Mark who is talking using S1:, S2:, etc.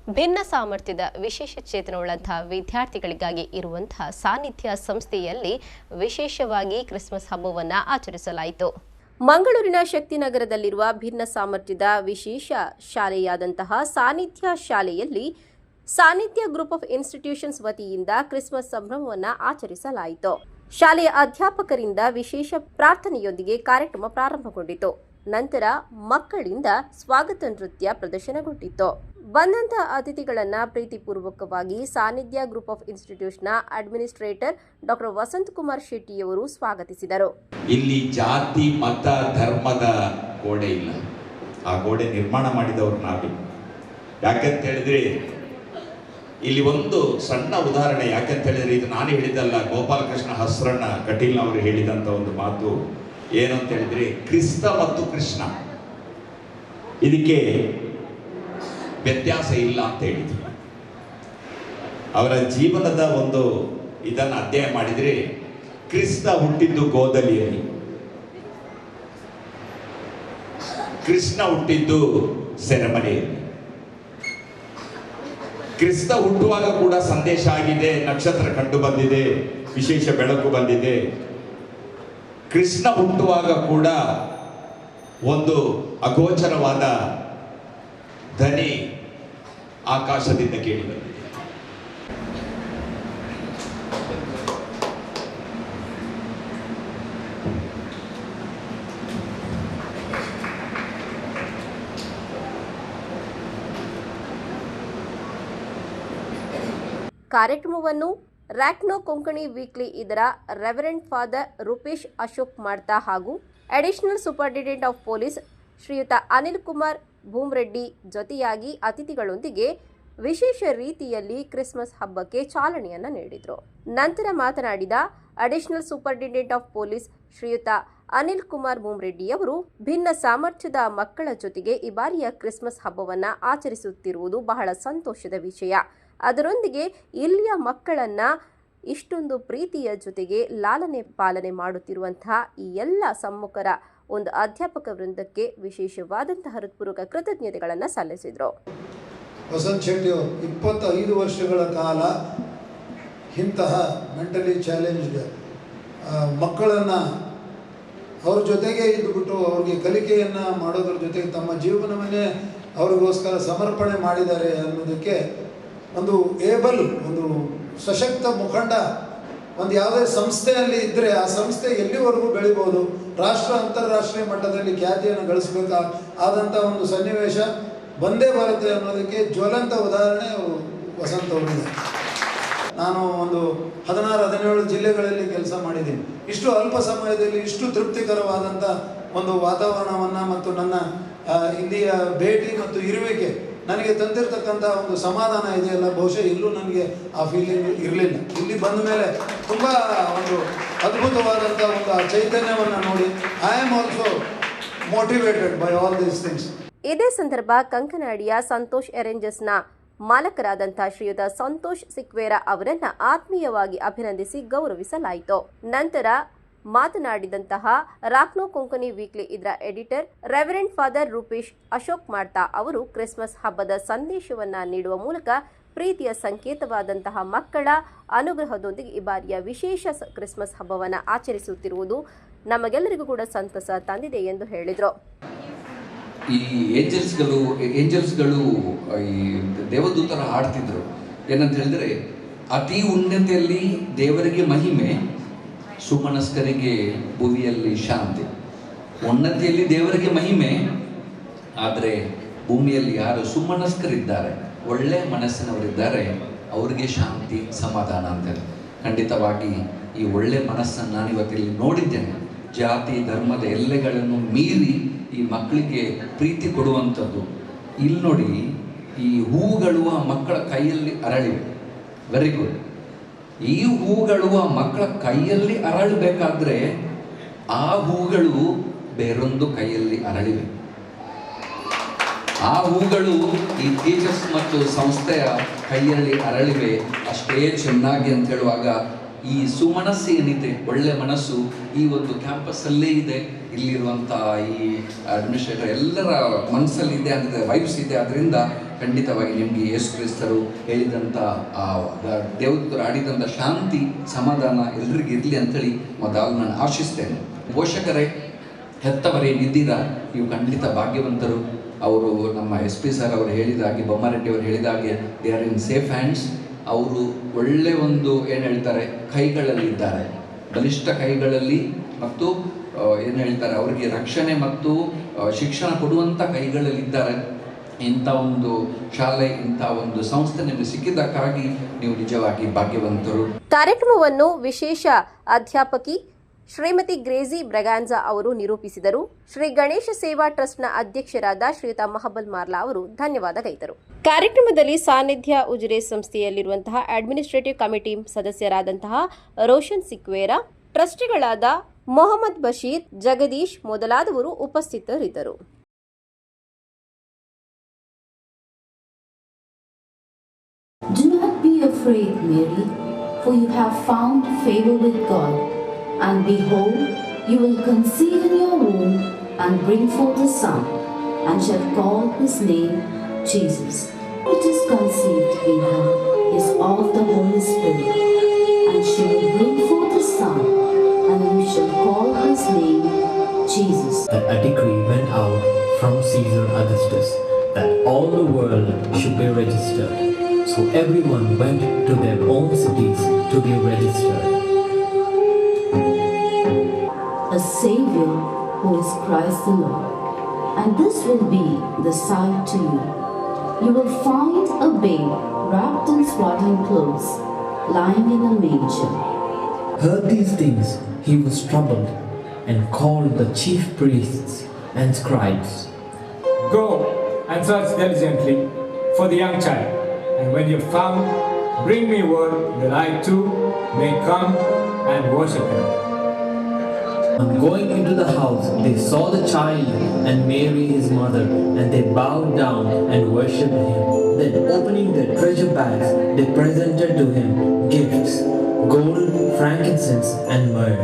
S1: ಭಿನ್ನ ಸಾಮರ್ಥ್ಯದ ವಿಶೇಷ ಚೇತನವುಳ್ಳಂತಹ ವಿದ್ಯಾರ್ಥಿಗಳಿಗಾಗಿ ಇರುವಂತಹ ಸಾನ್ನಿಧ್ಯ ಸಂಸ್ಥೆಯಲ್ಲಿ ವಿಶೇಷವಾಗಿ ಕ್ರಿಸ್ಮಸ್ ಹಬ್ಬವನ್ನು ಆಚರಿಸಲಾಯಿತು. ಮಂಗಳೂರಿನ ಶಕ್ತಿನಗರದಲ್ಲಿರುವ ಭಿನ್ನ ಸಾಮರ್ಥ್ಯದ ವಿಶೇಷ ಶಾಲೆಯಾದಂತಹ ಸಾನ್ನಿಧ್ಯ ಶಾಲೆಯಲ್ಲಿ ಸಾನ್ನಿಧ್ಯ ಗ್ರೂಪ್ ಆಫ್ ಇನ್ಸ್ಟಿಟ್ಯೂಷನ್ಸ್ ವತಿಯಿಂದ ಕ್ರಿಸ್ಮಸ್ ಸಂಭ್ರಮವನ್ನು ಆಚರಿಸಲಾಯಿತು. ಶಾಲೆಯ ಅಧ್ಯಾಪಕರಿಂದ ವಿಶೇಷ ಪ್ರಾರ್ಥನೆಯೊಂದಿಗೆ ಕಾರ್ಯಕ್ರಮ ಪ್ರಾರಂಭಗೊಂಡಿತು. ನಂತರ ಮಕ್ಕಳಿಂದ ಸ್ವಾಗತ ನೃತ್ಯ ಪ್ರದರ್ಶನಗೊಂಡಿತ್ತು. ಬಂದಂತಹ ಅತಿಥಿಗಳನ್ನು ಪ್ರೀತಿಪೂರ್ವಕವಾಗಿ ಸಾನ್ನಿಧ್ಯ ಗ್ರೂಪ್ ಆಫ್ ಇನ್ಸ್ಟಿಟ್ಯೂಟ್ನ ಅಡ್ಮಿನಿಸ್ಟ್ರೇಟರ್ ಡಾಕ್ಟರ್ ವಸಂತ್ ಕುಮಾರ್ ಶೆಟ್ಟಿಯವರು ಸ್ವಾಗತಿಸಿದರು.
S2: ಇಲ್ಲಿ ಜಾತಿ ಮತ ಧರ್ಮದ ಗೋಡೆ ಇಲ್ಲ, ಆ ಗೋಡೆ ನಿರ್ಮಾಣ ಮಾಡಿದವರು ನಾವೇ. ಯಾಕಂತ ಹೇಳಿದ್ರೆ ಇಲ್ಲಿ ಒಂದು ಸಣ್ಣ ಉದಾಹರಣೆ, ಯಾಕಂತ ಹೇಳಿದ್ರೆ ಇದು ನಾನು ಹೇಳಿದ್ದಲ್ಲ, ಗೋಪಾಲಕೃಷ್ಣ ಹಸ್ರಣ್ಣ ಕಟೀಲ್ ಅವರು ಹೇಳಿದಂತ ಒಂದು ಮಾತು ಏನು ಅಂತ ಹೇಳಿದ್ರೆ, ಕ್ರಿಸ್ತ ಮತ್ತು ಕೃಷ್ಣ ಇದಕ್ಕೆ ವ್ಯತ್ಯಾಸ ಇಲ್ಲ ಅಂತ ಹೇಳಿದ್ರು. ಅವರ ಜೀವನದ ಒಂದು ಇದನ್ನು ಅಧ್ಯಯನ ಮಾಡಿದ್ರೆ, ಕ್ರಿಸ್ತ ಹುಟ್ಟಿದ್ದು ಗೋದಲಿಯಲ್ಲಿ, ಕೃಷ್ಣ ಹುಟ್ಟಿದ್ದು ಸೆರೆಮನೆಯಲ್ಲಿ. ಕ್ರಿಸ್ತ ಹುಟ್ಟುವಾಗ ಕೂಡ ಸಂದೇಶ ಆಗಿದೆ, ನಕ್ಷತ್ರ ಕಂಡು ಬಂದಿದೆ, ವಿಶೇಷ ಬೆಳಕು ಬಂದಿದೆ. ಕೃಷ್ಣ ಹುಟ್ಟುವಾಗ ಕೂಡ ಒಂದು ಅಗೋಚರವಾದ ಧ್ವನಿ ಆಕಾಶದಿಂದ ಕೇಳಿ ಬಂದಿದೆ.
S1: ಕಾರ್ಯಕ್ರಮವನ್ನು ರಾಕ್ನೋ ಕೊಂಕಣಿ ವೀಕ್ಲಿ ಇದರ ರೆವರೆಂಡ್ ಫಾದರ್ ರೂಪೇಶ್ ಅಶೋಕ್ ಮಾಡ್ತಾ ಹಾಗೂ ಅಡಿಷನಲ್ ಸೂಪರಿಂಟೆಂಡೆಂಟ್ ಆಫ್ ಪೊಲೀಸ್ ಶ್ರೀಯುತ ಅನಿಲ್ ಕುಮಾರ್ ಭೂಮ್ರೆಡ್ಡಿ ಜೊತೆಯಾಗಿ ಅತಿಥಿಗಳೊಂದಿಗೆ ವಿಶೇಷ ರೀತಿಯಲ್ಲಿ ಕ್ರಿಸ್ಮಸ್ ಹಬ್ಬಕ್ಕೆ ಚಾಲನೆಯನ್ನು ನೀಡಿದರು. ನಂತರ ಮಾತನಾಡಿದ ಅಡಿಷನಲ್ ಸೂಪರಿಂಟೆಂಡೆಂಟ್ ಆಫ್ ಪೊಲೀಸ್ ಶ್ರೀಯುತ ಅನಿಲ್ ಕುಮಾರ್ ಭೂಮ್ರೆಡ್ಡಿಯವರು, ಭಿನ್ನ ಸಾಮರ್ಥ್ಯದ ಮಕ್ಕಳ ಜೊತೆಗೆ ಈ ಬಾರಿಯ ಕ್ರಿಸ್ಮಸ್ ಹಬ್ಬವನ್ನು ಆಚರಿಸುತ್ತಿರುವುದು ಬಹಳ ಸಂತೋಷದ ವಿಷಯ. ಅದರೊಂದಿಗೆ ಇಲ್ಲಿಯ ಮಕ್ಕಳನ್ನ ಇಷ್ಟೊಂದು ಪ್ರೀತಿಯ ಜೊತೆಗೆ ಲಾಲನೆ ಪಾಲನೆ ಮಾಡುತ್ತಿರುವಂತಹ ಈ ಎಲ್ಲ ಸಮ್ಮುಖರ ಒಂದು ಅಧ್ಯಾಪಕ ವೃಂದಕ್ಕೆ ವಿಶೇಷವಾದಂತಹ ಹೃತ್ಪೂರ್ವಕ ಕೃತಜ್ಞತೆಗಳನ್ನು ಸಲ್ಲಿಸಿದರು.
S3: ವಸಂತ್ ಶೆಟ್ಟಿ 25 ವರ್ಷಗಳ ಕಾಲ ಇಂತಹ ಮೆಂಟಲಿ ಚಾಲೆಂಜ್ಡ್ ಮಕ್ಕಳನ್ನು ಅವ್ರ ಜೊತೆಗೆ ಇದ್ದುಬಿಟ್ಟು ಅವ್ರಿಗೆ ಕಲಿಕೆಯನ್ನು ಮಾಡೋದ್ರ ಜೊತೆಗೆ ತಮ್ಮ ಜೀವನವನ್ನೇ ಅವ್ರಿಗೋಸ್ಕರ ಸಮರ್ಪಣೆ ಮಾಡಿದ್ದಾರೆ ಅನ್ನೋದಕ್ಕೆ ಒಂದು ಏಬಲ್, ಒಂದು ಸಶಕ್ತ ಮುಖಂಡ ಒಂದು ಯಾವುದೇ ಸಂಸ್ಥೆಯಲ್ಲಿ ಇದ್ದರೆ ಆ ಸಂಸ್ಥೆ ಎಲ್ಲಿವರೆಗೂ ಬೆಳಿಬೋದು, ರಾಷ್ಟ್ರ ಅಂತಾರಾಷ್ಟ್ರೀಯ ಮಟ್ಟದಲ್ಲಿ ಖ್ಯಾತಿಯನ್ನು ಗಳಿಸಬೇಕಾದಂಥ ಒಂದು ಸನ್ನಿವೇಶ ಬಂದೇ ಬರುತ್ತೆ ಅನ್ನೋದಕ್ಕೆ ಜ್ವಲಂತ ಉದಾಹರಣೆ ವಸಂತ್ ಅವರಿದೆ. ನಾನು ಒಂದು 16-17 ಜಿಲ್ಲೆಗಳಲ್ಲಿ ಕೆಲಸ ಮಾಡಿದ್ದೀನಿ. ಇಷ್ಟು ಅಲ್ಪ ಸಮಯದಲ್ಲಿ ಇಷ್ಟು ತೃಪ್ತಿಕರವಾದಂಥ ಒಂದು ವಾತಾವರಣವನ್ನು ಮತ್ತು ನನ್ನ ಇಲ್ಲಿಯ ಭೇಟಿ ಮತ್ತು ಇರುವಿಕೆ ನನಗೆ ತಂದಿರತಕ್ಕಂಥ ಒಂದು ಸಮಾಧಾನ ಇದೆಯಲ್ಲ, ಬಹುಶಃ ಇಲ್ಲೂ ನನಗೆ ಆ ಫೀಲಿಂಗ್ ಇರಲಿಲ್ಲ. ಇಲ್ಲಿ ಬಂದ ಮೇಲೆ ತುಂಬ ಒಂದು ಅದ್ಭುತವಾದಂಥ ಒಂದು ಆ ಚೈತನ್ಯವನ್ನು ನೋಡಿ I am also motivated by all these things.
S1: ಇದೇ ಸಂದರ್ಭ ಕಂಕನಾಡಿಯ ಸಂತೋಷ್ ಎರೆಂಜಸ್ನ ಮಾಲಕರಾದಂತಹ ಶ್ರೀಯುತ ಸಂತೋಷ್ ಸಿಕ್ವೇರ ಅವರನ್ನ ಆತ್ಮೀಯವಾಗಿ ಅಭಿನಂದಿಸಿ ಗೌರವಿಸಲಾಯಿತು. ನಂತರ ಮಾತನಾಡಿದಂತಹ ರಾಕ್ನೋ ಕೊಂಕಣಿ ವೀಕ್ಲಿ ಇದರ editor reverend father Rupesh Ashok ಮಾಡ್ತಾ ಅವರು, ಕ್ರಿಸ್ಮಸ್ ಹಬ್ಬದ ಸಂದೇಶವನ್ನ ನೀಡುವ ಮೂಲಕ ಪ್ರೀತಿಯ ಸಂಕೇತವಾದಂತಹ ಮಕ್ಕಳ ಅನುಗ್ರಹದೊಂದಿಗೆ ಈ ಬಾರಿಯ ವಿಶೇಷ ಕ್ರಿಸ್ಮಸ್ ಹಬ್ಬವನ್ನು ಆಚರಿಸುತ್ತಿರುವುದು ನಮಗೆಲ್ಲರಿಗೂ ಕೂಡ ಸಂತಸ ತಂದಿದೆ ಎಂದು ಹೇಳಿದರು.
S4: ಈ ಏಂಜಲ್ಸ್ಗಳು ಈ ದೇವದೂತರ ಹಾಡ್ತಿದ್ರು. ಏನಂತ ಹೇಳಿದ್ರೆ, ಅತಿ ಉನ್ನತಿಯಲ್ಲಿ ದೇವರಿಗೆ ಮಹಿಮೆ, ಸುಮನಸ್ಕರಿಗೆ ಭೂಮಿಯಲ್ಲಿ ಶಾಂತಿ. ಉನ್ನತಿಯಲ್ಲಿ ದೇವರಿಗೆ ಮಹಿಮೆ, ಆದರೆ ಭೂಮಿಯಲ್ಲಿ ಯಾರು ಸುಮನಸ್ಕರಿದ್ದಾರೆ, ಒಳ್ಳೆ ಮನಸ್ಸಿನವರಿದ್ದಾರೆ, ಅವರಿಗೆ ಶಾಂತಿ ಸಮಾಧಾನ ಅಂತೇಳಿ. ಖಂಡಿತವಾಗಿ ಈ ಒಳ್ಳೆ ಮನಸ್ಸನ್ನು ನಾನು ಇವತ್ತಿಲ್ಲಿ ನೋಡಿದ್ದೇನೆ. ಜಾತಿ ಧರ್ಮದ ಎಲ್ಲೆಗಳನ್ನು ಮೀರಿ ಈ ಮಕ್ಕಳಿಗೆ ಪ್ರೀತಿ ಕೊಡುವಂಥದ್ದು. ಇಲ್ಲಿ ನೋಡಿ, ಈ ಹೂಗಳು ಆ ಮಕ್ಕಳ ಕೈಯಲ್ಲಿ ಅರಳಿವೆ. Very good. ಈ ಹೂಗಳು ಆ ಮಕ್ಕಳ ಕೈಯಲ್ಲಿ ಅರಳಬೇಕಾದ್ರೆ ಆ ಹೂಗಳು ಬೇರೊಂದು ಕೈಯಲ್ಲಿ ಅರಳಿವೆ. ಆ ಹೂಗಳು ಈ ಟೀಚರ್ಸ್ ಮತ್ತು ಸಂಸ್ಥೆಯ ಕೈಯಲ್ಲಿ ಅರಳಿವೆ. ಅಷ್ಟೇ ಚೆನ್ನಾಗಿ ಅಂತ ಹೇಳುವಾಗ ಈ ಸುಮನಸ್ಸು ಏನಿದೆ, ಒಳ್ಳೆ ಮನಸ್ಸು ಈ ಒಂದು ಕ್ಯಾಂಪಸ್ಸಲ್ಲೇ ಇದೆ. ಇಲ್ಲಿರುವಂಥ ಈ ಅಡ್ಮಿನಿಸ್ಟ್ರೇಟರ್ ಎಲ್ಲರ ಮನಸ್ಸಲ್ಲಿದೆ, ಅಂದರೆ ವೈಬ್ಸ್ ಇದೆ. ಅದರಿಂದ ಖಂಡಿತವಾಗಿ ನಿಮಗೆ ಯೇಸು ಕ್ರಿಸ್ತರು ಹೇಳಿದಂಥ ದೇವದೂತರು ಆಡಿದಂಥ ಶಾಂತಿ ಸಮಾಧಾನ ಎಲ್ರಿಗೂ ಇರಲಿ ಅಂಥೇಳಿ ಮೊದಲು ನಾನು ಆಶಿಸ್ತೇನೆ. ಪೋಷಕರೇ, ಹೆತ್ತವರೇನಿದ್ದೀರಾ, ನೀವು ಖಂಡಿತ ಭಾಗ್ಯವಂತರು. ಅವರು ನಮ್ಮ ಎಸ್ ಪಿ ಸರ್ ಅವರು ಹೇಳಿದ ಹಾಗೆ, ಬೊಮ್ಮಾರೆಡ್ಡಿ ಅವರು ಹೇಳಿದ ಹಾಗೆ, they are in safe hands. ಅವರು ಒಳ್ಳೆ ಒಂದು ಏನು ಹೇಳ್ತಾರೆ ಕೈಗಳಲ್ಲಿದ್ದಾರೆ, ಬಲಿಷ್ಠ ಕೈಗಳಲ್ಲಿ, ಮತ್ತು ಏನು ಹೇಳ್ತಾರೆ ಅವರಿಗೆ ರಕ್ಷಣೆ ಮತ್ತು ಶಿಕ್ಷಣ ಕೊಡುವಂಥ ಕೈಗಳಲ್ಲಿದ್ದಾರೆ. ಇಂಥ ಒಂದು ಶಾಲೆ, ಇಂಥ ಒಂದು ಸಂಸ್ಥೆ ನಿಮಗೆ ಸಿಕ್ಕಿದ್ದಕ್ಕಾಗಿ ನೀವು ನಿಜವಾಗಿ ಭಾಗ್ಯವಂತರು.
S1: ಕಾರ್ಯಕ್ರಮವನ್ನು ವಿಶೇಷ ಅಧ್ಯಾಪಕಿ ಶ್ರೀಮತಿ ಗ್ರೇಜಿ ಬ್ರಗಾನ್ಜಾ ಅವರು ನಿರೂಪಿಸಿದರು. ಶ್ರೀ ಗಣೇಶ ಸೇವಾ ಟ್ರಸ್ಟ್ನ ಅಧ್ಯಕ್ಷರಾದ ಶ್ರೀಯುತ ಮಹಬಲ್ ಮಾರ್ಲಾ ಅವರು ಧನ್ಯವಾದ ಗೈದರು. ಕಾರ್ಯಕ್ರಮದಲ್ಲಿ ಸಾನ್ನಿಧ್ಯ ಉಜಿರೆ ಸಂಸ್ಥೆಯಲ್ಲಿರುವಂತಹ ಅಡ್ಮಿನಿಸ್ಟ್ರೇಟಿವ್ ಕಮಿಟಿ ಸದಸ್ಯರಾದಂತಹ ರೋಷನ್ ಸಿಕ್ವೇರಾ, ಟ್ರಸ್ಟಿಗಳಾದ ಮೊಹಮ್ಮದ್ ಬಶೀರ್, ಜಗದೀಶ್ ಮೊದಲಾದವರು ಉಪಸ್ಥಿತರಿದ್ದರು.
S5: Do not be afraid, Mary, for you have found favor with God. And behold, you will conceive in your womb and bring forth a son, and shall call his name Jesus. It is conceived in her is of the Holy Spirit, and she will bring forth a son, and you shall call his name Jesus.
S6: That a decree went out from Caesar Augustus that all the world should be registered. So everyone went to their own cities to be registered.
S5: A Savior who is Christ the Lord. And this will be the sign to you. You will find a babe wrapped in swaddling clothes, lying in a manger.
S6: Heard these things, he was troubled and called the chief priests and scribes.
S7: Go and search diligently for the young child, and when you have found, bring me word that I too may come and worship him.
S6: On going into the house, they saw the child and Mary his mother, and they bowed down and worshipped him. Then opening their treasure bags, they presented to him gifts, gold, frankincense and myrrh.